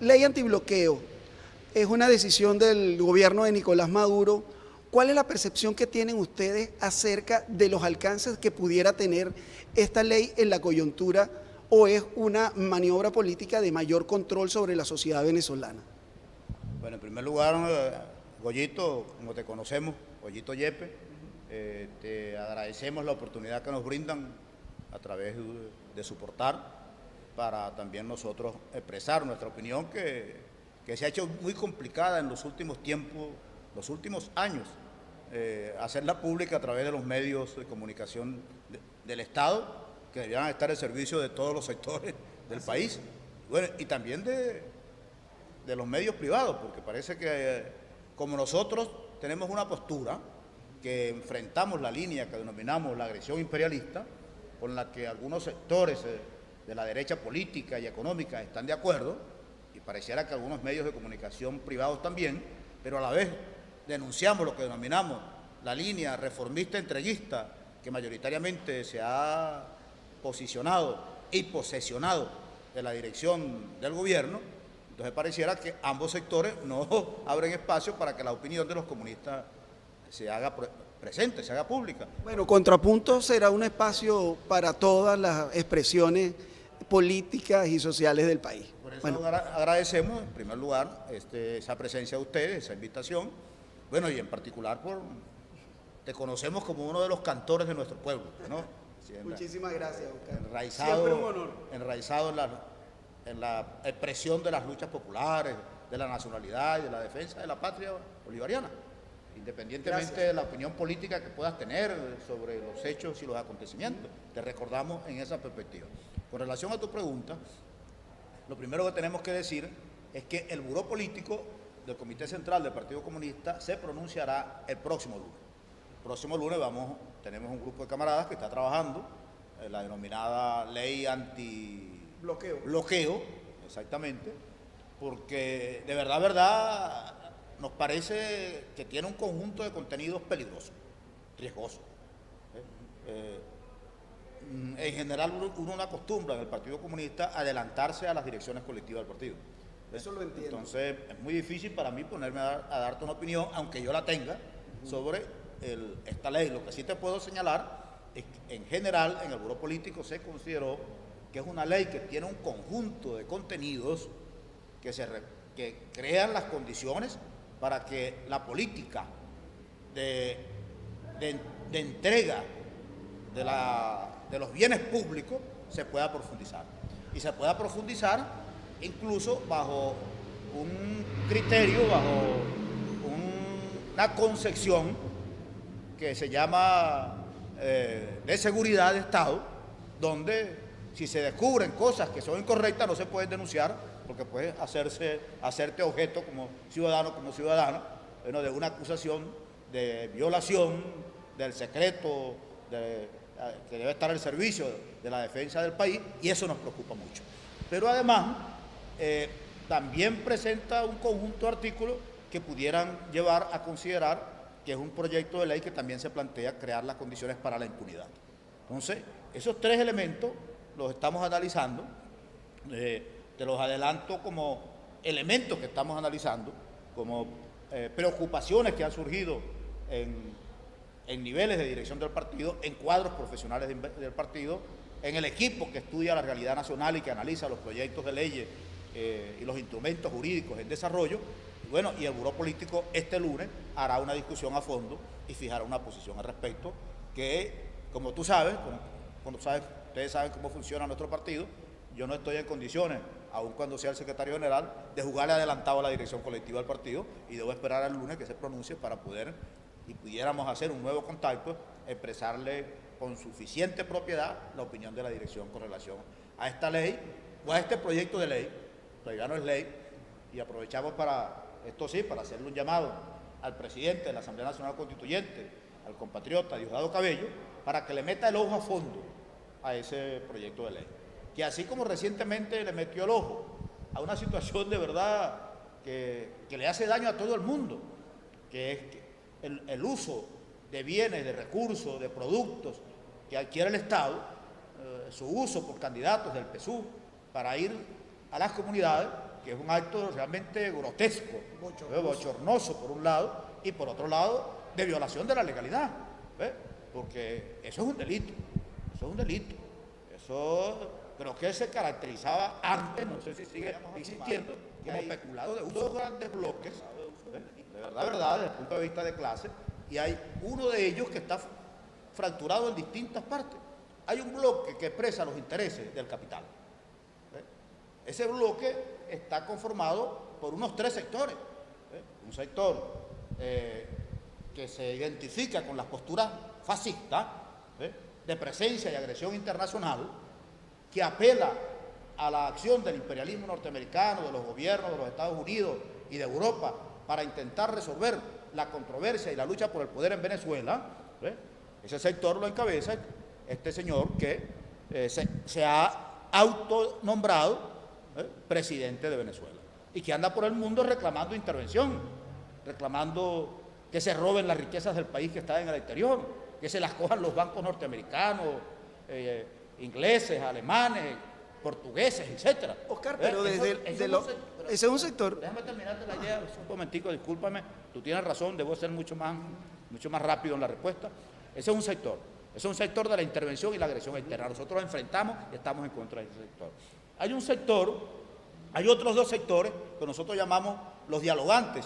ley antibloqueo es una decisión del gobierno de Nicolás Maduro. ¿Cuál es la percepción que tienen ustedes acerca de los alcances que pudiera tener esta ley en la coyuntura, o es una maniobra política de mayor control sobre la sociedad venezolana? Bueno, en primer lugar, Goyito, como te conocemos, Goyito Yepes, te agradecemos la oportunidad que nos brindan a través de su portal para también nosotros expresar nuestra opinión que se ha hecho muy complicada en los últimos tiempos, los últimos años, hacerla pública a través de los medios de comunicación del Estado, que debieran estar al servicio de todos los sectores del país, bueno, y también de los medios privados, porque parece que como nosotros tenemos una postura que enfrentamos la línea que denominamos la agresión imperialista, con la que algunos sectores de la derecha política y económica están de acuerdo, y pareciera que algunos medios de comunicación privados también, pero a la vez denunciamos lo que denominamos la línea reformista entreguista, que mayoritariamente se ha posicionado y posesionado de la dirección del gobierno. Entonces pareciera que ambos sectores no abren espacio para que la opinión de los comunistas se haga presente, se haga pública. Bueno, Contrapunto será un espacio para todas las expresiones políticas y sociales del país. Por eso bueno, agradecemos en primer lugar esa presencia de ustedes, esa invitación, bueno, y en particular te conocemos como uno de los cantores de nuestro pueblo, ¿no? Muchísimas gracias, Oscar. Enraizado en la expresión de las luchas populares, de la nacionalidad y de la defensa de la patria bolivariana, independientemente de la opinión política que puedas tener sobre los hechos y los acontecimientos. Te recordamos en esa perspectiva. Con relación a tu pregunta, lo primero que tenemos que decir es que el buró político del Comité Central del Partido Comunista se pronunciará el próximo lunes. El próximo lunes tenemos un grupo de camaradas que está trabajando en la denominada ley antibloqueo, exactamente, porque de verdad, nos parece que tiene un conjunto de contenidos peligrosos, riesgosos. En general uno no acostumbra en el Partido Comunista a adelantarse a las direcciones colectivas del partido. Eso lo entiendo. Entonces es muy difícil para mí ponerme a darte una opinión, aunque yo la tenga, sobre esta ley. Lo que sí te puedo señalar es que en general en el buró político se consideró que es una ley que tiene un conjunto de contenidos que crean las condiciones para que la política de entrega de los bienes públicos se pueda profundizar. Y se pueda profundizar incluso bajo un criterio, bajo una concepción que se llama de seguridad de Estado, donde si se descubren cosas que son incorrectas no se pueden denunciar, porque puede hacerte objeto como ciudadano, bueno, de una acusación de violación del secreto que debe estar al servicio de la defensa del país, y eso nos preocupa mucho. Pero además también presenta un conjunto de artículos que pudieran llevar a considerar que es un proyecto de ley que también se plantea crear las condiciones para la impunidad. Entonces, esos tres elementos los estamos analizando, te los adelanto como elementos que estamos analizando, como preocupaciones que han surgido en niveles de dirección del partido, en cuadros profesionales del partido, en el equipo que estudia la realidad nacional y que analiza los proyectos de leyes y los instrumentos jurídicos en desarrollo. Bueno, y el buró político este lunes hará una discusión a fondo y fijará una posición al respecto que, como tú sabes, ustedes saben cómo funciona nuestro partido, yo no estoy en condiciones, aun cuando sea el secretario general, de jugarle adelantado a la dirección colectiva del partido, y debo esperar al lunes que se pronuncie para pudiéramos hacer un nuevo contacto, expresarle con suficiente propiedad la opinión de la dirección con relación a esta ley o a este proyecto de ley. Todavía no es ley, y aprovechamos para hacerle un llamado al presidente de la Asamblea Nacional Constituyente, al compatriota Diosdado Cabello, para que le meta el ojo a fondo a ese proyecto de ley, que así como recientemente le metió el ojo a una situación de verdad que le hace daño a todo el mundo, que es el uso de bienes, de recursos, de productos que adquiere el Estado, su uso por candidatos del PSUV para ir a las comunidades, que es un acto realmente grotesco, bochornoso por un lado, y por otro lado, de violación de la legalidad, ¿ve? Porque eso es un delito, eso es un delito. Eso creo que se caracterizaba antes, no sé si sigue existiendo, como peculado de uso de grandes bloques, de verdad, desde el punto de vista de clase, y hay uno de ellos que está fracturado en distintas partes. Hay un bloque que expresa los intereses del capital. Ese bloque está conformado por unos 3 sectores. Un sector que se identifica con las posturas fascistas, de presencia y agresión internacional, que apela a la acción del imperialismo norteamericano, de los gobiernos de los Estados Unidos y de Europa para intentar resolver la controversia y la lucha por el poder en Venezuela. Ese sector lo encabeza este señor que se ha autonombrado presidente de Venezuela y que anda por el mundo reclamando intervención, reclamando que se roben las riquezas del país que está en el exterior, que se las cojan los bancos norteamericanos, ingleses, alemanes, portugueses, etcétera. Oscar, pero ese es un sector. Déjame terminarte la idea, un momentico, discúlpame, tú tienes razón, debo ser mucho más rápido en la respuesta. Ese es un sector de la intervención y la agresión externa. Nosotros enfrentamos y estamos en contra de ese sector. Hay otros 2 sectores que nosotros llamamos los dialogantes,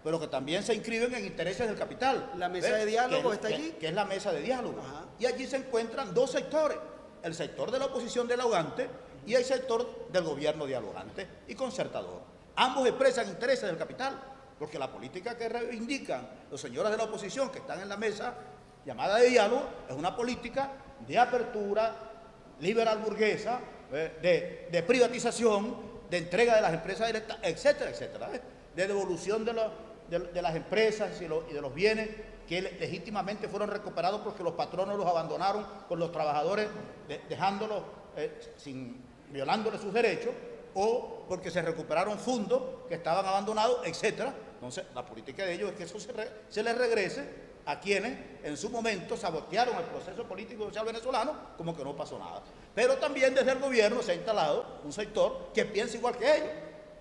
pero que también se inscriben en intereses del capital. ¿La mesa de diálogo está allí? Que es la mesa de diálogo. Ajá. Y allí se encuentran 2 sectores, el sector de la oposición dialogante y el sector del gobierno dialogante y concertador. Ambos expresan intereses del capital, porque la política que reivindican los señores de la oposición que están en la mesa llamada de diálogo es una política de apertura liberal burguesa, de privatización, de entrega de las empresas directas, etcétera, etcétera, de devolución de las empresas y de los bienes que legítimamente fueron recuperados porque los patronos los abandonaron con los trabajadores, dejándolos violándoles sus derechos, o porque se recuperaron fondos que estaban abandonados, etcétera. Entonces, la política de ellos es que eso se les regrese a quienes en su momento sabotearon el proceso político y social venezolano, como que no pasó nada. Pero también desde el gobierno se ha instalado un sector que piensa igual que ellos.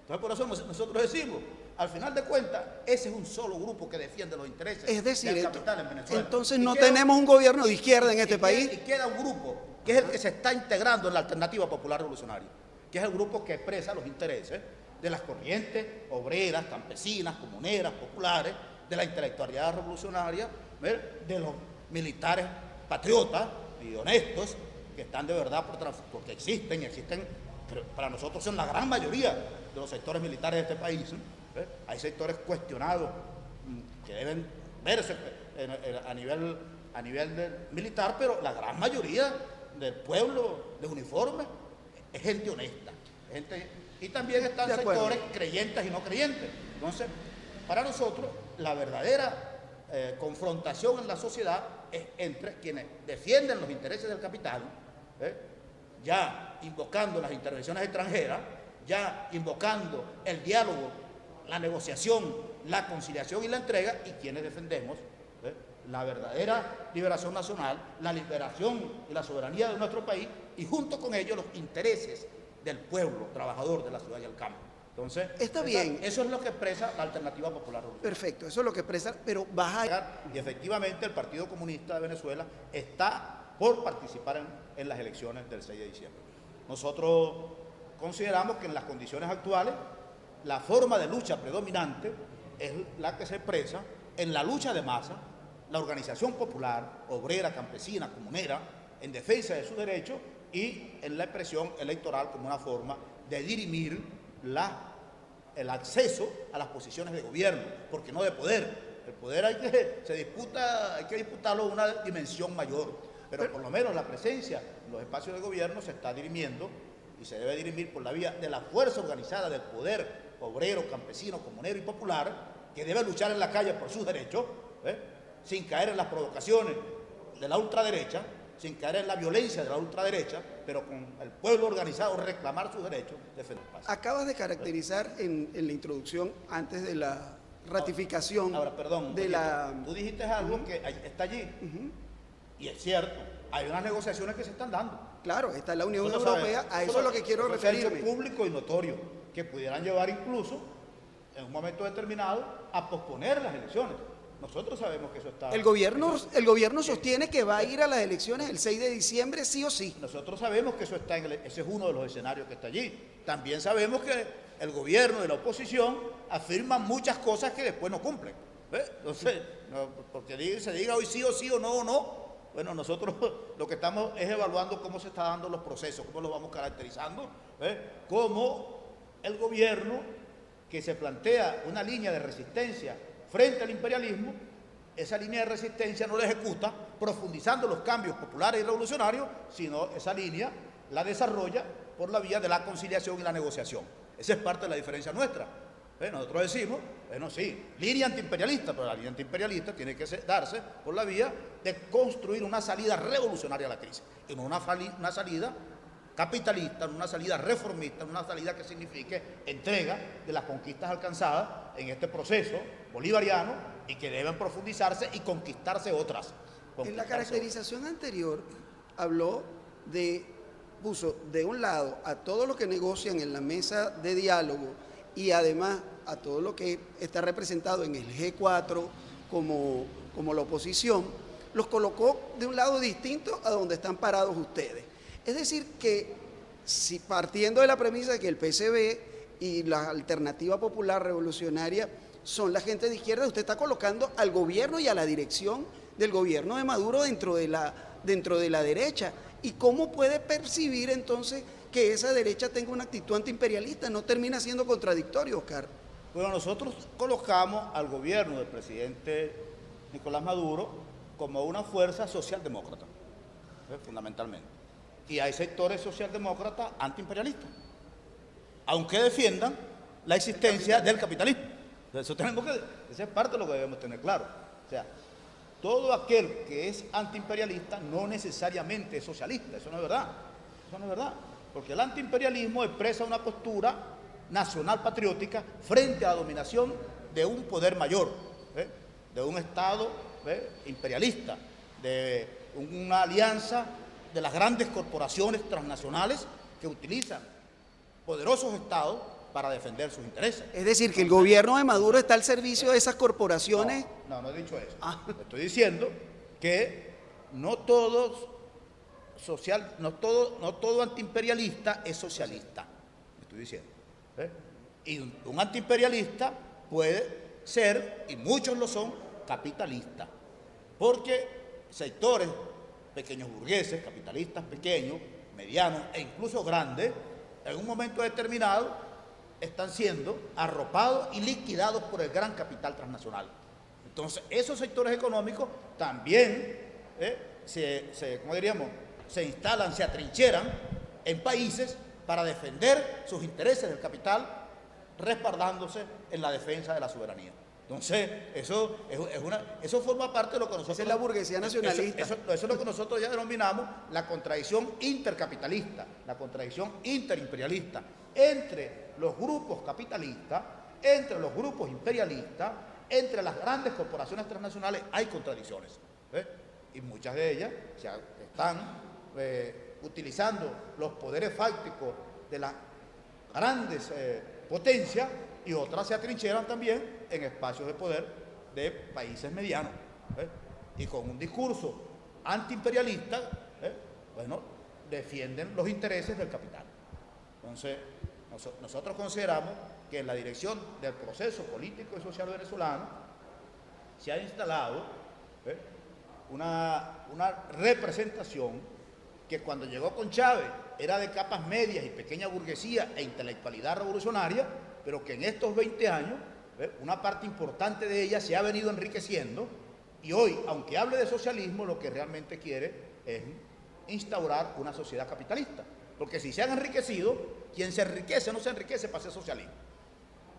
Entonces, por eso nosotros decimos, al final de cuentas, ese es un solo grupo que defiende los intereses del capital en Venezuela. Entonces no tenemos un gobierno de izquierda en este país. Y queda un grupo que es el que se está integrando en la Alternativa Popular Revolucionaria, que es el grupo que expresa los intereses de las corrientes obreras, campesinas, comuneras, populares, de la intelectualidad revolucionaria, de los militares patriotas y honestos que están de verdad porque existen, pero para nosotros son la gran mayoría de los sectores militares de este país. Hay sectores cuestionados que deben verse a nivel militar, pero la gran mayoría del pueblo de uniforme es gente honesta. Y también están sectores creyentes y no creyentes. Entonces, para nosotros, la verdadera confrontación en la sociedad es entre quienes defienden los intereses del capital, ya invocando las intervenciones extranjeras, ya invocando el diálogo, la negociación, la conciliación y la entrega, y quienes defendemos la verdadera liberación nacional, la liberación y la soberanía de nuestro país, y junto con ello los intereses del pueblo trabajador de la ciudad y el campo. Entonces, está bien. Eso es lo que expresa la Alternativa Popular Revolucionaria. Perfecto, eso es lo que expresa, pero Y efectivamente el Partido Comunista de Venezuela está por participar en las elecciones del 6 de diciembre. Nosotros consideramos que en las condiciones actuales la forma de lucha predominante es la que se expresa en la lucha de masa, la organización popular, obrera, campesina, comunera, en defensa de sus derechos y en la expresión electoral como una forma de dirimir el acceso a las posiciones de gobierno, porque no de poder. El poder hay que disputarlo en una dimensión mayor, pero por lo menos la presencia en los espacios de gobierno se está dirimiendo y se debe dirimir por la vía de la fuerza organizada del poder obrero, campesino, comunero y popular, que debe luchar en la calle por sus derechos, sin caer en las provocaciones de la ultraderecha, sin caer en la violencia de la ultraderecha, pero con el pueblo organizado reclamar sus derechos, defender la paz. Acabas de caracterizar en la introducción, antes de la ratificación tú dijiste algo que está allí, y es cierto, hay unas negociaciones que se están dando. Claro, está la Unión Nosotros Europea, sabemos, a eso es lo que quiero eso se ha hecho referirme. público y notorio, que pudieran llevar incluso, en un momento determinado, a posponer las elecciones. Nosotros sabemos que eso está... El gobierno sostiene que va a ir a las elecciones el 6 de diciembre, sí o sí. Nosotros sabemos que eso está ese es uno de los escenarios que está allí. También sabemos que el gobierno y la oposición afirman muchas cosas que después no cumplen. ¿Ves? Entonces, no, porque se diga hoy sí o no o no. Bueno, nosotros lo que estamos es evaluando cómo se están dando los procesos, cómo los vamos caracterizando, ¿ves? Cómo el gobierno que se plantea una línea de resistencia frente al imperialismo, esa línea de resistencia no la ejecuta profundizando los cambios populares y revolucionarios, sino esa línea la desarrolla por la vía de la conciliación y la negociación. Esa es parte de la diferencia nuestra. Nosotros decimos, bueno, sí, línea antiimperialista, pero la línea antiimperialista tiene que darse por la vía de construir una salida revolucionaria a la crisis, y no una salida capitalista, no una salida reformista, no una salida que signifique entrega de las conquistas alcanzadas en este proceso bolivariano y que deben profundizarse y conquistarse otras. En la caracterización anterior puso de un lado a todos los que negocian en la mesa de diálogo y además a todo lo que está representado en el G4 como la oposición, los colocó de un lado distinto a donde están parados ustedes. Es decir, que si partiendo de la premisa de que el PCB y la Alternativa Popular Revolucionaria son la gente de izquierda, usted está colocando al gobierno y a la dirección del gobierno de Maduro dentro de la derecha. ¿Y cómo puede percibir entonces que esa derecha tenga una actitud antiimperialista? ¿No termina siendo contradictorio, Oscar? Bueno, nosotros colocamos al gobierno del presidente Nicolás Maduro como una fuerza socialdemócrata, fundamentalmente. Y hay sectores socialdemócratas antiimperialistas, aunque defiendan la existencia del capitalismo. Esa es parte de lo que debemos tener claro. O sea, todo aquel que es antiimperialista no necesariamente es socialista, eso no es verdad. Eso no es verdad, porque el antiimperialismo expresa una postura nacional patriótica frente a la dominación de un poder mayor, de un Estado imperialista, de una alianza de las grandes corporaciones transnacionales que utilizan poderosos estados para defender sus intereses. Es decir, que el gobierno de Maduro está al servicio de esas corporaciones. No he dicho eso. Estoy diciendo que no todo antiimperialista es socialista. Estoy diciendo. Y un antiimperialista puede ser, y muchos lo son, capitalistas. Porque sectores pequeños burgueses, capitalistas pequeños, medianos e incluso grandes, en un momento determinado están siendo arropados y liquidados por el gran capital transnacional. Entonces, esos sectores económicos también se instalan, se atrincheran en países para defender sus intereses del capital, respaldándose en la defensa de la soberanía. Entonces, eso forma parte de lo que nosotros... Esa es la burguesía nacionalista. Eso es lo que nosotros ya denominamos la contradicción intercapitalista, la contradicción interimperialista. Entre los grupos capitalistas, entre los grupos imperialistas, entre las grandes corporaciones transnacionales hay contradicciones. Y muchas de ellas están utilizando los poderes fácticos de las grandes potencias, y otras se atrincheran también en espacios de poder de países medianos, y con un discurso antiimperialista, defienden los intereses del capital. Entonces, nosotros consideramos que en la dirección del proceso político y social venezolano se ha instalado una representación que cuando llegó con Chávez era de capas medias y pequeña burguesía e intelectualidad revolucionaria, pero que en estos 20 años una parte importante de ella se ha venido enriqueciendo, y hoy, aunque hable de socialismo, lo que realmente quiere es instaurar una sociedad capitalista. Porque si se han enriquecido, quien se enriquece no se enriquece para ser socialismo.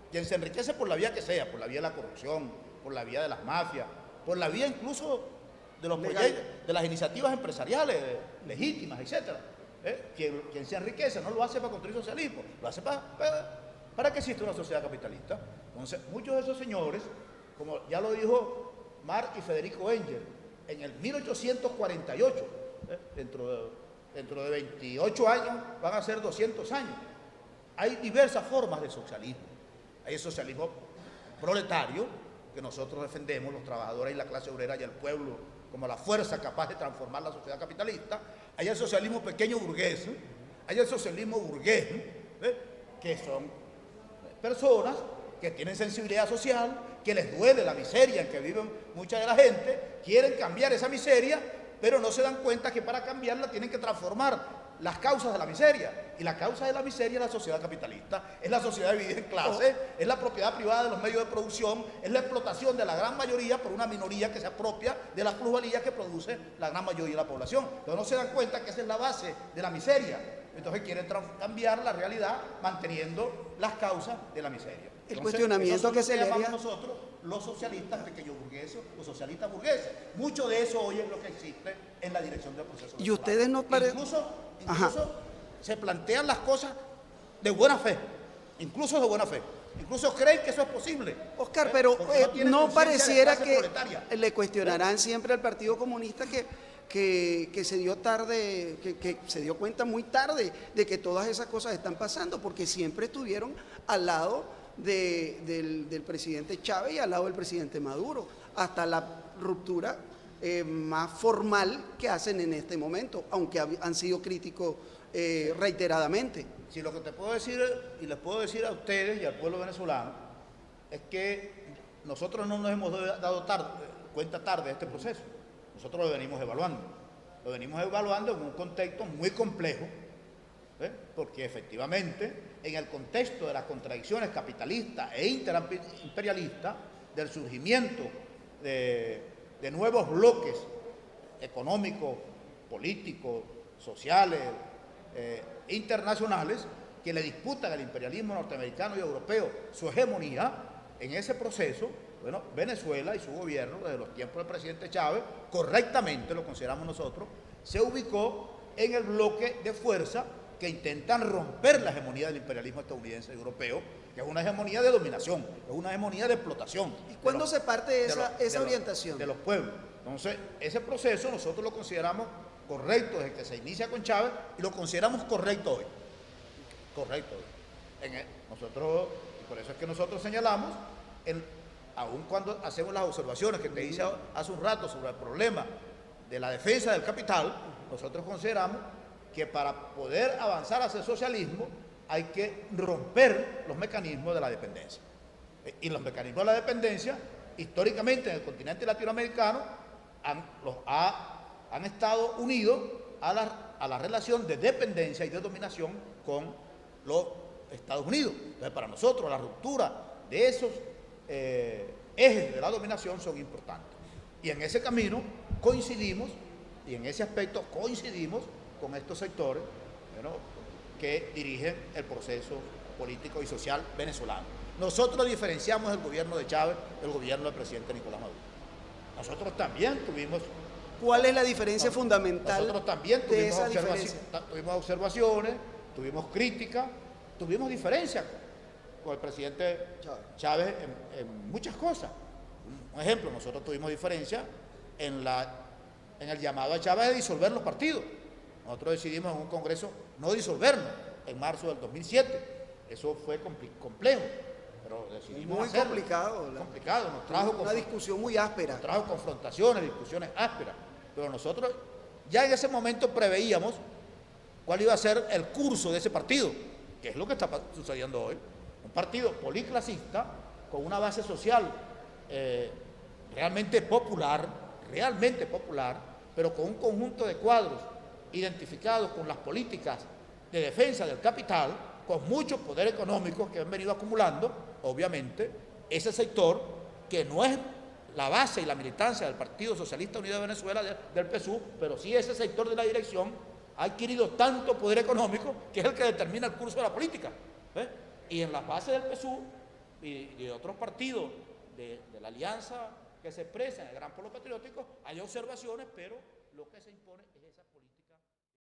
Quien se enriquece por la vía que sea, por la vía de la corrupción, por la vía de las mafias, por la vía incluso de los proyectos, de las iniciativas empresariales legítimas, etc. Quien se enriquece no lo hace para construir socialismo, lo hace para que exista una sociedad capitalista. Entonces, muchos de esos señores, como ya lo dijo Marx y Federico Engels en el 1848, dentro dentro de 28 años van a ser 200 años. Hay diversas formas de socialismo. Hay el socialismo proletario, que nosotros defendemos, los trabajadores y la clase obrera y el pueblo, como la fuerza capaz de transformar la sociedad capitalista. Hay el socialismo pequeño burgués, hay el socialismo burgués, que son personas que tienen sensibilidad social, que les duele la miseria en que vive mucha de la gente, quieren cambiar esa miseria, pero no se dan cuenta que para cambiarla tienen que transformar las causas de la miseria. Y la causa de la miseria es la sociedad capitalista, es la sociedad dividida en clases, es la propiedad privada de los medios de producción, es la explotación de la gran mayoría por una minoría que se apropia de las plusvalías que produce la gran mayoría de la población. Entonces no se dan cuenta que esa es la base de la miseria. Entonces quieren cambiar la realidad manteniendo las causas de la miseria. El cuestionamiento que se le haría... nosotros los socialistas pequeños burgueses o socialistas burgueses. Mucho de eso hoy es lo que existe en la dirección del proceso. Y ustedes no parecen... Incluso se plantean las cosas de buena fe, incluso de buena fe. Incluso creen que eso es posible. Oscar, pero no pareciera que proletaria. Le cuestionarán siempre al Partido Comunista que se dio tarde, que se dio cuenta muy tarde de que todas esas cosas están pasando, porque siempre estuvieron al lado del presidente Chávez y al lado del presidente Maduro, hasta la ruptura más formal que hacen en este momento, aunque han sido críticos reiteradamente. Si lo que te puedo decir, y les puedo decir a ustedes y al pueblo venezolano, es que nosotros no nos hemos dado cuenta tarde de este proceso. Nosotros lo venimos evaluando. Lo venimos evaluando en un contexto muy complejo, porque efectivamente en el contexto de las contradicciones capitalistas e interimperialistas, del surgimiento de nuevos bloques económicos, políticos, sociales, internacionales, que le disputan al imperialismo norteamericano y europeo su hegemonía, en ese proceso, bueno, Venezuela y su gobierno, desde los tiempos del presidente Chávez, correctamente lo consideramos nosotros, se ubicó en el bloque de fuerza que intentan romper la hegemonía del imperialismo estadounidense y europeo, que es una hegemonía de dominación, es una hegemonía de explotación. ¿Y cuándo se parte de esa orientación? De los pueblos. Entonces, ese proceso nosotros lo consideramos correcto desde que se inicia con Chávez y lo consideramos correcto hoy. Correcto hoy. Nosotros, y por eso es que nosotros señalamos, aun cuando hacemos las observaciones que te hice hace un rato sobre el problema de la defensa del capital, nosotros consideramos que para poder avanzar hacia el socialismo hay que romper los mecanismos de la dependencia. Y los mecanismos de la dependencia, históricamente en el continente latinoamericano, han estado unidos a la relación de dependencia y de dominación con los Estados Unidos. Entonces, para nosotros la ruptura de esos ejes de la dominación son importantes. Y en ese camino coincidimos, y en ese aspecto coincidimos con estos sectores, bueno, que dirigen el proceso político y social venezolano. Nosotros diferenciamos el gobierno de Chávez del gobierno del presidente Nicolás Maduro. Nosotros también tuvimos... ¿Cuál es la diferencia fundamental? Nosotros también de esa diferencia? Tuvimos observaciones, tuvimos críticas, tuvimos diferencias con el presidente Chávez en muchas cosas. Un ejemplo, nosotros tuvimos diferencia en el llamado a Chávez de disolver los partidos. Nosotros decidimos en un congreso no disolvernos en marzo del 2007. Eso fue complejo, pero decidimos muy hacerlo. complicado. Nos trajo una discusión muy áspera. Nos trajo confrontaciones, discusiones ásperas. Pero nosotros ya en ese momento preveíamos cuál iba a ser el curso de ese partido, que es lo que está sucediendo hoy. Un partido policlasista con una base social realmente popular, pero con un conjunto de cuadros identificados con las políticas de defensa del capital, con mucho poder económico que han venido acumulando, obviamente, ese sector que no es la base y la militancia del Partido Socialista Unido de Venezuela, del PSUV, pero sí ese sector de la dirección ha adquirido tanto poder económico que es el que determina el curso de la política. Y en las bases del PSUV y de otros partidos de la alianza que se expresa en el Gran Polo Patriótico hay observaciones, pero lo que se impone